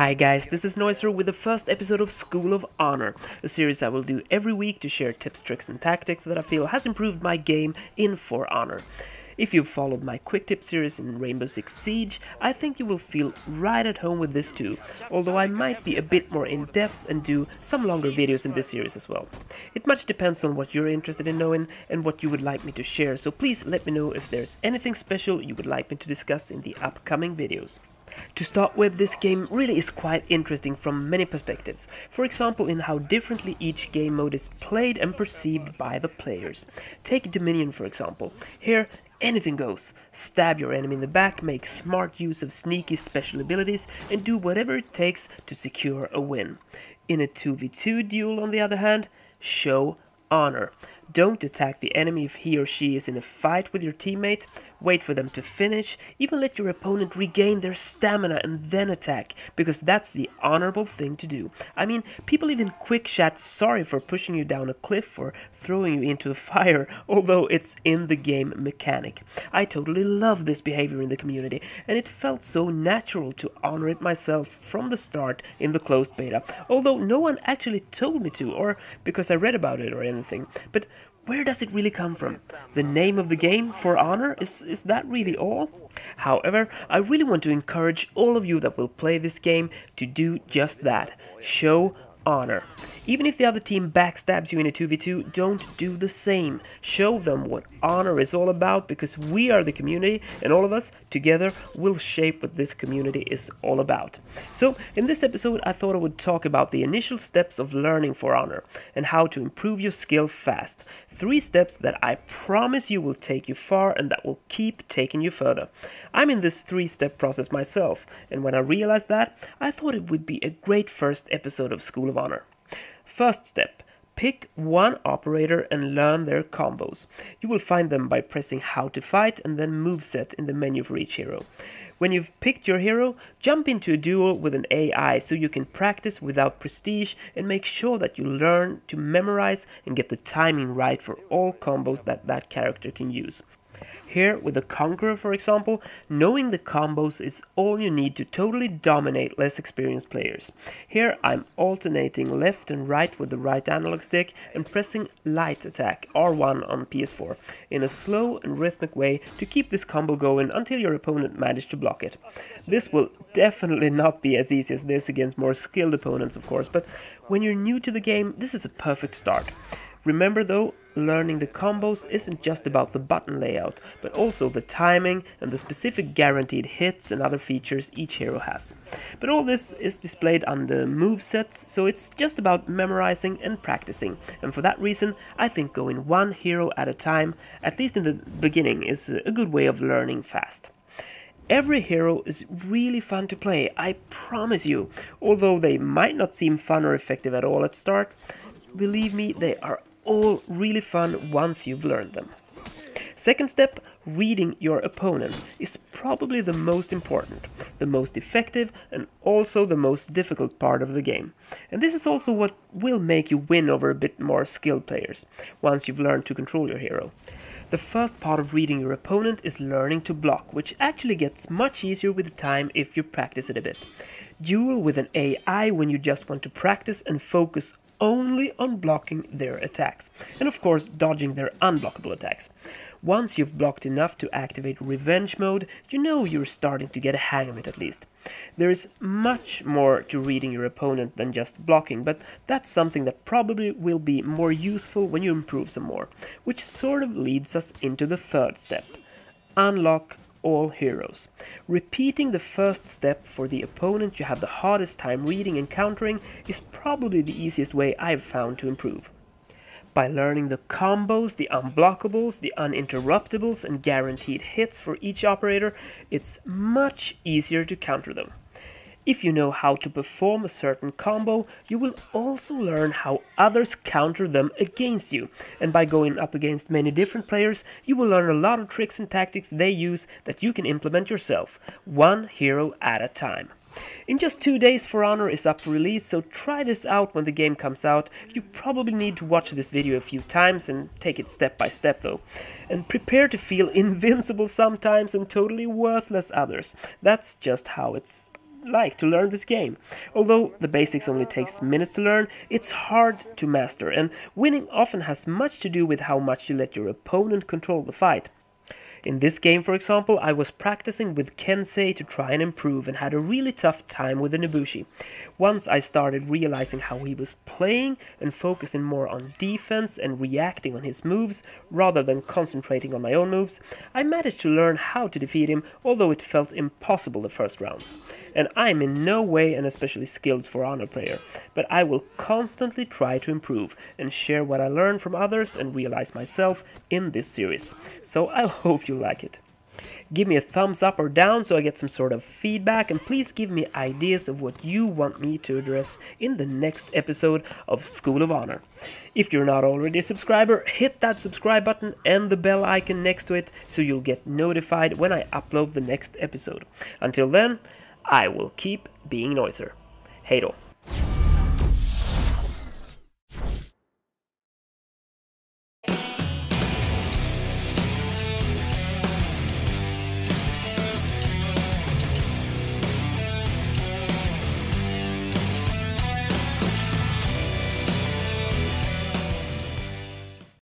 Hi guys, this is Noiser with the first episode of School of Honor, a series I will do every week to share tips, tricks and tactics that I feel has improved my game in For Honor. If you've followed my quick tip series in Rainbow Six Siege, I think you will feel right at home with this too, although I might be a bit more in-depth and do some longer videos in this series as well. It much depends on what you're interested in knowing and what you would like me to share, so please let me know if there's anything special you would like me to discuss in the upcoming videos. To start with, this game really is quite interesting from many perspectives, for example in how differently each game mode is played and perceived by the players. Take Dominion for example. Here, anything goes. Stab your enemy in the back, make smart use of sneaky special abilities, and do whatever it takes to secure a win. In a 2v2 duel, on the other hand, show honor. Don't attack the enemy if he or she is in a fight with your teammate. Wait for them to finish. Even let your opponent regain their stamina and then attack, because that's the honorable thing to do. I mean, people even quick chat sorry for pushing you down a cliff or throwing you into the fire, although it's in the game mechanic. I totally love this behavior in the community, and it felt so natural to honor it myself from the start in the closed beta, although no one actually told me to, or because I read about it or anything. But where does it really come from? The name of the game, For Honor, is that really all? However, I really want to encourage all of you that will play this game to do just that. Show honor. Even if the other team backstabs you in a 2v2, don't do the same. Show them what honor is all about, because we are the community and all of us together will shape what this community is all about. So in this episode I thought I would talk about the initial steps of learning For Honor and how to improve your skill fast. 3 steps that I promise you will take you far and that will keep taking you further. I'm in this 3-step process myself, and when I realized that, I thought it would be a great first episode of School of Honor. First step. Pick one operator and learn their combos. You will find them by pressing How to Fight and then Moveset in the menu for each hero. When you've picked your hero, jump into a duel with an AI so you can practice without prestige and make sure that you learn to memorize and get the timing right for all combos that character can use. Here, with the Conqueror for example, knowing the combos is all you need to totally dominate less experienced players. Here I'm alternating left and right with the right analog stick and pressing light attack R1 on PS4 in a slow and rhythmic way to keep this combo going until your opponent managed to block it. This will definitely not be as easy as this against more skilled opponents of course, but when you're new to the game this is a perfect start. Remember though, learning the combos isn't just about the button layout, but also the timing and the specific guaranteed hits and other features each hero has. But all this is displayed under movesets, so it's just about memorizing and practicing, and for that reason I think going one hero at a time, at least in the beginning, is a good way of learning fast. Every hero is really fun to play, I promise you, although they might not seem fun or effective at all at start. Believe me, they are all really fun once you've learned them. Second step, reading your opponent, is probably the most important, the most effective and also the most difficult part of the game. And this is also what will make you win over a bit more skilled players, once you've learned to control your hero. The first part of reading your opponent is learning to block, which actually gets much easier with time if you practice it a bit. Duel with an AI when you just want to practice and focus only on blocking their attacks, and of course dodging their unblockable attacks. Once you've blocked enough to activate revenge mode, you know you're starting to get a hang of it at least. There is much more to reading your opponent than just blocking, but that's something that probably will be more useful when you improve some more, which sort of leads us into the third step. Unlock all heroes. Repeating the first step for the opponent you have the hardest time reading and countering is probably the easiest way I've found to improve. By learning the combos, the unblockables, the uninterruptibles and guaranteed hits for each operator, it's much easier to counter them. If you know how to perform a certain combo, you will also learn how others counter them against you, and by going up against many different players, you will learn a lot of tricks and tactics they use that you can implement yourself, one hero at a time. In just 2 days For Honor is up for release, so try this out when the game comes out. You probably need to watch this video a few times and take it step by step though. And prepare to feel invincible sometimes and totally worthless others. That's just how it's like to learn this game. Although the basics only takes minutes to learn, it's hard to master, and winning often has much to do with how much you let your opponent control the fight. In this game, for example, I was practicing with Kensei to try and improve and had a really tough time with the Nobushi. Once I started realizing how he was playing and focusing more on defense and reacting on his moves rather than concentrating on my own moves, I managed to learn how to defeat him, although it felt impossible the first rounds. And I'm in no way an especially skilled For Honor player, but I will constantly try to improve and share what I learn from others and realize myself in this series. So I hope you like it. Give me a thumbs up or down so I get some sort of feedback, and please give me ideas of what you want me to address in the next episode of School of Honor. If you're not already a subscriber, hit that subscribe button and the bell icon next to it so you'll get notified when I upload the next episode. Until then, I will keep being Noiser. Hej då!